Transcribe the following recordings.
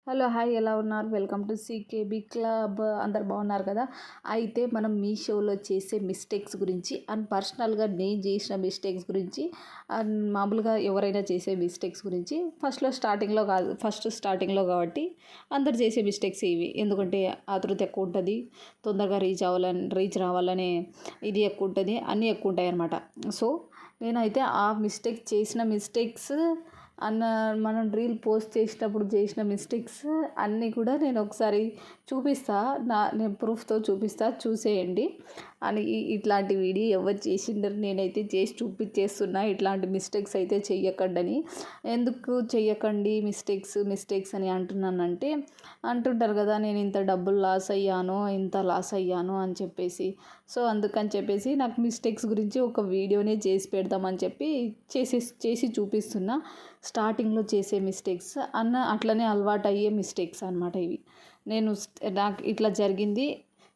Hello! Hi ఎలా ఉన్నారు? Welcome to CKB club. అందరు బాగున్నారు కదా! అయితే మనం మీషోలో చేసే మిస్టేక్స్ గురించి అండ్ పర్సనల్‌గా నేను చేసిన మిస్టేక్స్ గురించి అండ్ మామూలుగా ఎవరైనా చేసే మిస్టేక్స్ గురించి ఫస్ట్ స్టార్టింగ్‌లో కాబట్టి అందరు చేసే మిస్టేక్స్ ఇవి. ఎందుకంటే ఆతృత ఎక్కువ ఉంటుంది. తొందరగా రీచ్ రావాలనే ఇది ఎక్కువ ఉంటుంది. అన్నీ ఎక్కువ ఉంటాయన్నమాట. సో, నేనైతే ఆ చేసిన మిస్టేక్స్ మనం రీల్ పోస్ట్ చేసేటప్పుడు చేసిన మిస్టేక్స్ అన్నీ కూడా నేను ఒకసారి చూపిస్తా. నేను ప్రూఫ్‌తో చూపిస్తా, చూసేయండి. అని ఇట్లాంటి వీడియో ఎవరు చేసిండరు, నేనైతే చేసి చూపించేస్తున్నా. ఇట్లాంటి మిస్టేక్స్ అయితే చెయ్యకండని. ఎందుకు చెయ్యకండి మిస్టేక్స్ అని అంటున్నానంటే, అంటుంటారు కదా నేను ఇంత డబ్బులు లాస్ అయ్యాను, ఇంత లాస్ అయ్యాను అని చెప్పేసి. సో, అందుకని చెప్పేసి నాకు మిస్టేక్స్ గురించి ఒక వీడియోనే చేసి పెడదామని చెప్పి చేసి చూపిస్తున్నా. స్టార్టింగ్లో చేసే మిస్టేక్స్ అట్లనే అలవాటు అయ్యే మిస్టేక్స్ అనమాట ఇవి. నాకు ఇట్లా జరిగింది,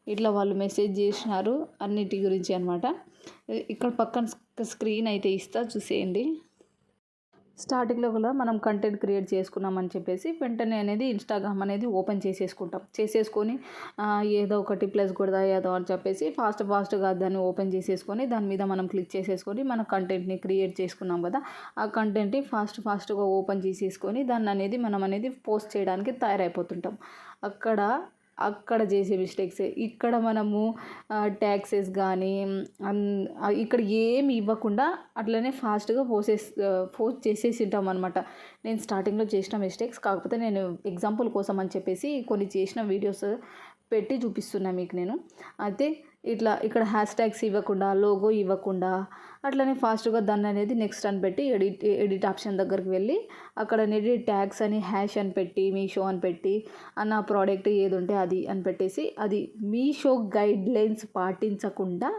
ఇట్లా వాళ్ళు మెసేజ్ చేసినారు అన్నిటి గురించి అనమాట. ఇక్కడ పక్కన స్క్రీన్ అయితే ఇస్తా, చూసేయండి. స్టార్టింగ్లో కూడా మనం కంటెంట్ క్రియేట్ చేసుకున్నామని చెప్పేసి వెంటనే అనేది ఇన్స్టాగ్రామ్ అనేది ఓపెన్ చేసేసుకొని ఏదో ఒకటి ప్లస్ కొడదా ఏదో అని చెప్పేసి ఫాస్ట్గా దాన్ని ఓపెన్ చేసేసుకొని దాని మీద మనం క్లిక్ చేసేసుకొని మన కంటెంట్ని క్రియేట్ చేసుకున్నాం కదా, ఆ కంటెంట్ని ఫాస్ట్గా ఓపెన్ చేసేసుకొని దాన్ని అనేది మనం అనేది పోస్ట్ చేయడానికి తయారైపోతుంటాం. అక్కడ చేసే మిస్టేక్సే. ఇక్కడ మనము ట్యాక్సెస్ కానీ ఇక్కడ ఏమి ఇవ్వకుండా అట్లనే ఫాస్ట్గా పోస్ట్ చేసేసి ఉంటాం అనమాట. నేను స్టార్టింగ్లో చేసిన మిస్టేక్స్, కాకపోతే నేను ఎగ్జాంపుల్ కోసం అని చెప్పేసి కొన్ని చేసిన వీడియోస్ పెట్టి చూపిస్తున్నా మీకు నేను. అయితే ఇక్కడ హ్యాష్ ట్యాగ్స్ ఇవ్వకుండా, లోగో ఇవ్వకుండా అట్లనే ఫాస్ట్గా దాన్ని అనేది నెక్స్ట్ అని పెట్టి ఎడిట్ ఆప్షన్ దగ్గరికి వెళ్ళి అక్కడ అనేది ట్యాగ్స్ అని హ్యాష్ అని పెట్టి మీషో అని పెట్టి నా ప్రోడక్ట్ ఏది ఉంటే అది అని పెట్టేసి అది మీషో గైడ్లైన్స్ పాటించకుండా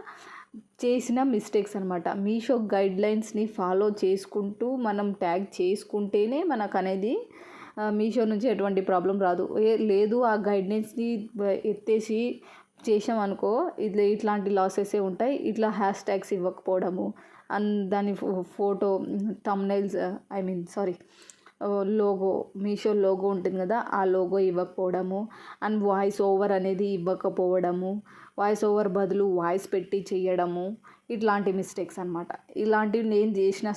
చేసిన మిస్టేక్స్ అనమాట. మీషో గైడ్లైన్స్ని ఫాలో చేసుకుంటూ మనం ట్యాగ్ చేసుకుంటేనే మనకు అనేది మీషో నుంచి ఎటువంటి ప్రాబ్లం రాదు. లేదు ఆ గైడ్లైన్స్ని ఎత్తేసి చేసామనుకో ఇట్లాంటి లాసెసే ఉంటాయి. ఇట్లా హ్యాష్ ట్యాగ్స్ ఇవ్వకపోవడము అండ్ దాని photo thumbnails logo, Meesho logo ఉంటుంది కదా, ఆ లోగో ఇవ్వకపోవడము అండ్ వాయిస్ ఓవర్ అనేది ఇవ్వకపోవడము, వాయిస్ ఓవర్ బదులు వాయిస్ పెట్టి చేయడము, ఇట్లాంటి మిస్టేక్స్ అనమాట. ఇలాంటివి నేను చేసిన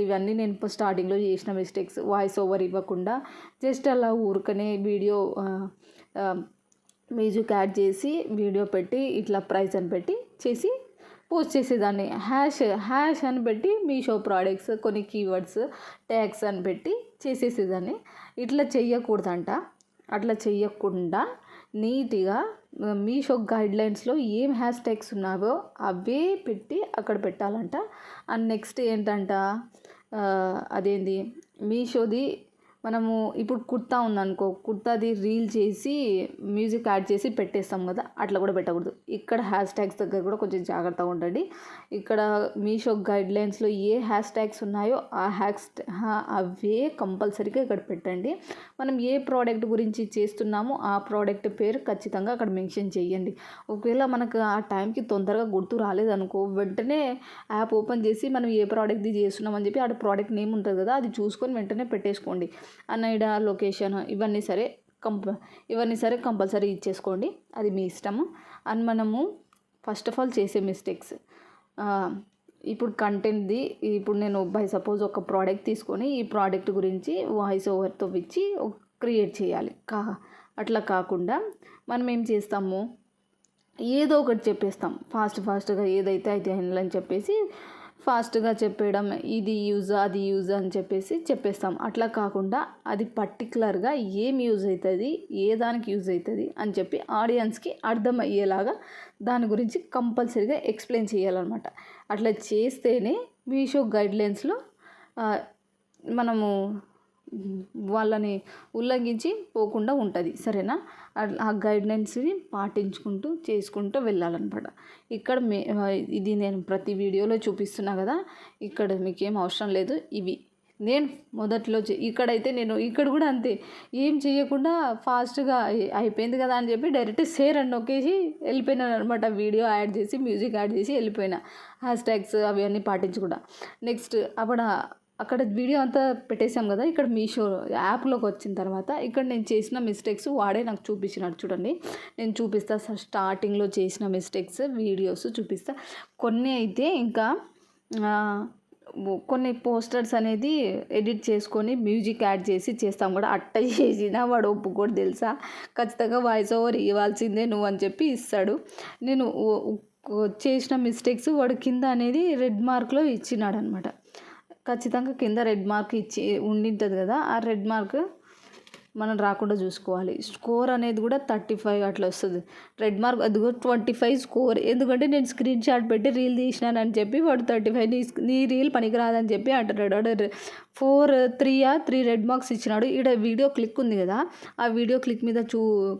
ఇవన్నీ నేను స్టార్టింగ్లో చేసిన మిస్టేక్స్. వాయిస్ ఓవర్ ఇవ్వకుండా జస్ట్ అలా ఊరికనే వీడియో మ్యూజిక్ యాడ్ చేసి వీడియో పెట్టి ఇట్లా ప్రైస్ అని పెట్టి పోస్ట్ చేసేదాన్ని. హ్యాష్ అని పెట్టి మీషో ప్రోడక్ట్స్ కొన్ని కీవర్డ్స్ ట్యాగ్స్ అని పెట్టి చేసేసేదాన్ని. ఇట్లా చెయ్యకూడదంట. అట్లా చెయ్యకుండా నీట్గా మీషో గైడ్లైన్స్లో ఏం హ్యాష్ ట్యాగ్స్ ఉన్నావో అవే పెట్టి అక్కడ పెట్టాలంట. అండ్ నెక్స్ట్ ఏంటంట, అదేంది మీషోది మనము ఇప్పుడు కుర్తా ఉందనుకో, కుర్తాది రీల్ చేసి మ్యూజిక్ యాడ్ చేసి పెట్టేస్తాం కదా, అట్లా కూడా పెట్టకూడదు. ఇక్కడ హ్యాష్ ట్యాగ్స్ దగ్గర కూడా కొంచెం జాగ్రత్తగా ఉండండి. ఇక్కడ మీషో గైడ్లైన్స్లో ఏ హ్యాష్ ట్యాగ్స్ ఉన్నాయో అవే కంపల్సరీగా ఇక్కడ పెట్టండి. మనం ఏ ప్రోడక్ట్ గురించి చేస్తున్నామో ఆ ప్రోడక్ట్ పేరు ఖచ్చితంగా అక్కడ మెన్షన్ చేయండి. ఒకవేళ మనకు ఆ టైంకి తొందరగా గుర్తు రాలేదనుకో, వెంటనే యాప్ ఓపెన్ చేసి మనం ఏ ప్రోడక్ట్ది చేస్తున్నామని చెప్పి ఆ ప్రోడక్ట్ నేమ్ ఉంటుంది కదా, అది చూసుకొని వెంటనే పెట్టేసుకోండి. అన్నైడ లొకేషన్ ఇవన్నీ సరే కంపల్సరీ ఇచ్చేసుకోండి, అది మీ ఇష్టము. అండ్ మనము ఫస్ట్ ఆఫ్ ఆల్ చేసే మిస్టేక్స్, ఇప్పుడు కంటెంట్ది ఇప్పుడు నేను బై సపోజ్ ఒక ప్రోడక్ట్ తీసుకొని ఈ ప్రోడక్ట్ గురించి వాయిస్ ఓవర్తో ఇచ్చి క్రియేట్ చేయాలి. అట్లా కాకుండా మనం ఏం చేస్తాము, ఏదో ఒకటి చెప్పేస్తాం ఫాస్ట్గా ఏదైతే అయితే అని చెప్పేసి ఫాస్ట్గా చెప్పేయడం, ఇది యూజ్ అది యూజ్ అని చెప్పేస్తాం. అట్లా కాకుండా అది పర్టికులర్గా ఏం యూజ్ అవుతుంది, ఏ దానికి యూజ్ అవుతుంది అని చెప్పి ఆడియన్స్కి అర్థమయ్యేలాగా దాని గురించి కంపల్సరీగా ఎక్స్ప్లెయిన్ చేయాలన్నమాట. అట్లా చేస్తేనే మీషో గైడ్లైన్స్లో మనము వాళ్ళని ఉల్లంఘించి పోకుండా ఉంటుంది, సరేనా? ఆ గైడ్లైన్స్ని పాటించుకుంటూ చేసుకుంటూ వెళ్ళాలన్నమాట. ఇక్కడ ఇది నేను ప్రతి వీడియోలో చూపిస్తున్నా కదా, ఇక్కడ మీకేం అవసరం లేదు. ఇవి నేను మొదట్లో ఇక్కడ కూడా అంతే, ఏం చేయకుండా ఫాస్ట్గా అయిపోయింది కదా అని చెప్పి డైరెక్ట్ షేర్ అని నొక్కేసి వెళ్ళిపోయినాను అనమాట. వీడియో యాడ్ చేసి మ్యూజిక్ యాడ్ చేసి వెళ్ళిపోయినా, హ్యాష్ ట్యాగ్స్ అవి అన్నీ పాటించకుండా. నెక్స్ట్ అప్పుడు అక్కడ వీడియో అంతా పెట్టేసాం కదా. ఇక్కడ మీషో యాప్లోకి వచ్చిన తర్వాత ఇక్కడ నేను చేసిన మిస్టేక్స్ వాడే నాకు చూపించినాడు చూడండి. నేను చూపిస్తా స్టార్టింగ్లో చేసిన మిస్టేక్స్ వీడియోస్ చూపిస్తా. కొన్ని అయితే ఇంకా కొన్ని పోస్టర్స్ అనేది ఎడిట్ చేసుకొని మ్యూజిక్ యాడ్ చేసి చేస్తాం కూడా. అట్ట చేసినా వాడు ఒప్పుకోడు తెలుసా. ఖచ్చితంగా వాయిస్ ఓవర్ ఇవ్వాల్సిందే నువ్వు అని చెప్పి ఇస్తాడు. నేను చేసిన మిస్టేక్స్ వాడు కింద అనేది రెడ్ మార్క్లో ఇచ్చినాడు అనమాట. ఖచ్చితంగా కింద రెడ్ మార్క్ ఇచ్చి ఉండింటుంది కదా. ఆ రెడ్ మార్క్ మనం రాకుండా చూసుకోవాలి. స్కోర్ అనేది కూడా 35 అట్లా వస్తుంది. రెడ్ మార్క్ అదిగో 25 స్కోర్. ఎందుకంటే నేను స్క్రీన్ షాట్ పెట్టి రీల్ తీసినానని చెప్పి వాడు 35 నీ రీల్ పనికిరాదని చెప్పి అంటున్నాడు. వాడు 3 రెడ్ మార్క్స్ ఇచ్చినాడు. ఇక్కడ వీడియో క్లిక్ ఉంది కదా, ఆ వీడియో క్లిక్ మీద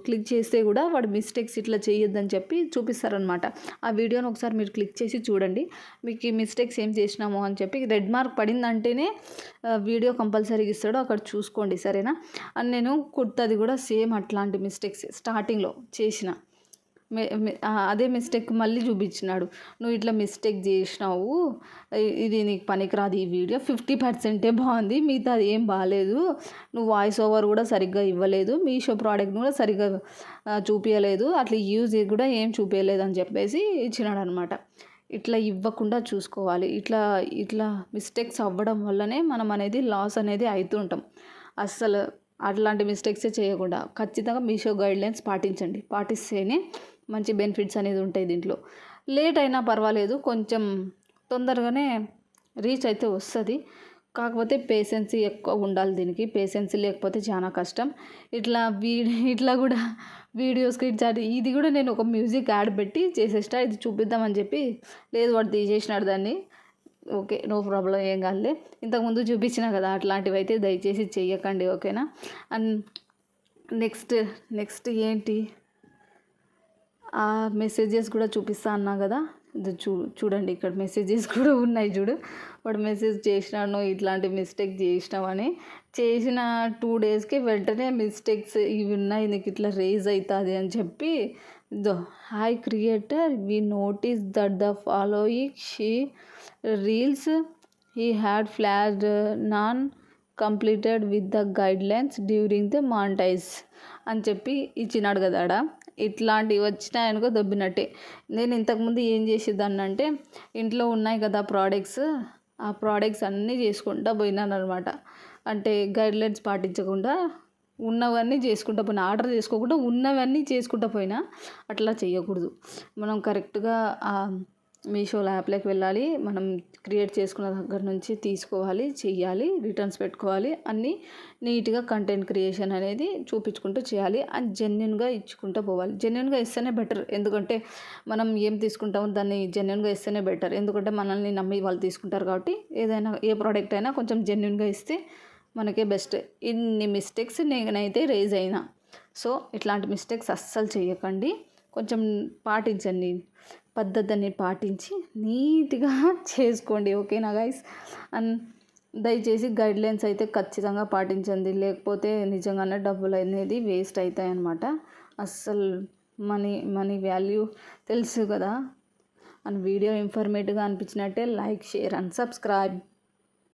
క్లిక్ చేస్తే కూడా వాడు మిస్టేక్స్ ఇట్లా చేయొద్దని చెప్పి చూపిస్తారనమాట. ఆ వీడియోని ఒకసారి మీరు క్లిక్ చేసి చూడండి. మీకు ఈ మిస్టేక్స్ ఏం చేసినామో అని చెప్పి రెడ్ మార్క్ పడిందంటేనే వీడియో కంపల్సరీగా ఇస్తాడు. అక్కడ చూసుకోండి సరేనా. అండ్ నేను కుర్తాది కూడా సేమ్ అట్లాంటి మిస్టేక్స్ స్టార్టింగ్లో చేసిన అదే మిస్టేక్ మళ్ళీ చూపించినాడు. నువ్వు ఇట్లా మిస్టేక్ చేసినావు, ఇది నీకు పనికిరాదు. ఈ వీడియో 50% బాగుంది, మిగతా అది ఏం బాగాలేదు. నువ్వు వాయిస్ ఓవర్ కూడా సరిగ్గా ఇవ్వలేదు, మీషో ప్రోడక్ట్ కూడా సరిగ్గా చూపించలేదు, అట్లా యూజ్ కూడా ఏం చూపించలేదు అని చెప్పేసి ఇచ్చినాడు అనమాట. ఇట్లా ఇవ్వకుండా చూసుకోవాలి. ఇట్లా మిస్టేక్స్ అవ్వడం వల్లనే మనం అనేది లాస్ అనేది అవుతుంటాం. అస్సలు అట్లాంటి మిస్టేక్సే చేయకుండా ఖచ్చితంగా మీషో గైడ్లైన్స్ పాటించండి. పాటిస్తేనే మంచి బెనిఫిట్స్ అనేది ఉంటాయి దీంట్లో. లేట్ అయినా పర్వాలేదు, కొంచెం తొందరగానే రీచ్ అయితే వస్తుంది. కాకపోతే పేషెన్సీ ఎక్కువ ఉండాలి దీనికి. పేషెన్సీ లేకపోతే చాలా కష్టం. ఇట్లా కూడా వీడియో స్క్రీన్ షాట్ ఇది కూడా నేను ఒక మ్యూజిక్ యాడ్ పెట్టి చేసేస్తా. ఇది చూపిద్దామని చెప్పి లేదు వాడు తీసేసినాడు దాన్ని. ఓకే, నో ప్రాబ్లం, ఏం కాదులే. ఇంతకుముందు చూపించిన కదా, అట్లాంటివి అయితే దయచేసి చెయ్యకండి, ఓకేనా. అండ్ నెక్స్ట్ ఏంటి, ఆ మెసేజెస్ కూడా చూపిస్తా అన్నా కదా. ఇది చూడండి, ఇక్కడ మెసేజెస్ కూడా ఉన్నాయి చూడు. వాడు మెసేజ్ చేసినాను ఇట్లాంటి మిస్టేక్ చేసినావని. చేసిన 2 డేస్కి వెంటనే మిస్టేక్స్ ఇవి ఉన్నాయి నీకు ఇట్లా రేజ్ అవుతుంది అని చెప్పి hi creator, we notice that the following she reels he had flashed non completed with the guidelines during the monetize అని చెప్పి ఇచ్చినాడు కదా ఆడ. ఇట్లాంటివి వచ్చినాయనుకో దొబ్బినట్టే. నేను ఇంతకుముందు ఏం చేసేదాన్ని అంటే, ఇంట్లో ఉన్నాయి కదా ప్రోడక్ట్స్, ఆ ప్రోడక్ట్స్ అన్నీ చేసుకుంటా పోయినాను అనమాట. అంటే గైడ్లైన్స్ పాటించకుండా ఉన్నవన్నీ చేసుకుంటా పోయినా, ఆర్డర్ చేసుకోకుండా ఉన్నవన్నీ చేసుకుంటా పోయినా. అట్లా చేయకూడదు. మనం కరెక్ట్గా మీషో యాప్లోకి వెళ్ళాలి. మనం క్రియేట్ చేసుకున్న దగ్గర నుంచి తీసుకోవాలి, చెయ్యాలి, రిటర్న్స్ పెట్టుకోవాలి. అన్నీ నీట్గా కంటెంట్ క్రియేషన్ అనేది చూపించుకుంటూ చేయాలి. అండ్ జెన్యున్గా ఇచ్చుకుంటూ పోవాలి. జెన్యున్గా ఇస్తేనే బెటర్. ఎందుకంటే మనం ఏం తీసుకుంటామో దాన్ని జెన్యున్గా ఇస్తేనే బెటర్. ఎందుకంటే మనల్ని నమ్మి వాళ్ళు తీసుకుంటారు కాబట్టి ఏ ప్రోడక్ట్ అయినా కొంచెం జెన్యున్గా ఇస్తే మనకే బెస్ట్. ఇన్ని మిస్టేక్స్ నేనైతే రేజ్ అయినా. సో ఇట్లాంటి మిస్టేక్స్ అస్సలు చేయకండి. కొంచెం పాటించండి, పద్ధతిని పాటించి నీట్గా చేసుకోండి, ఓకేనా గైస్. అండ్ దయచేసి గైడ్లైన్స్ అయితే ఖచ్చితంగా పాటించండి. లేకపోతే నిజంగానే డబ్బులు అనేది వేస్ట్ అవుతాయి అన్నమాట. అస్సలు మనీ వాల్యూ తెలుసు కదా. అండ్ వీడియో ఇన్ఫర్మేటివ్గా అనిపించినట్టే లైక్, షేర్ అండ్ సబ్స్క్రైబ్.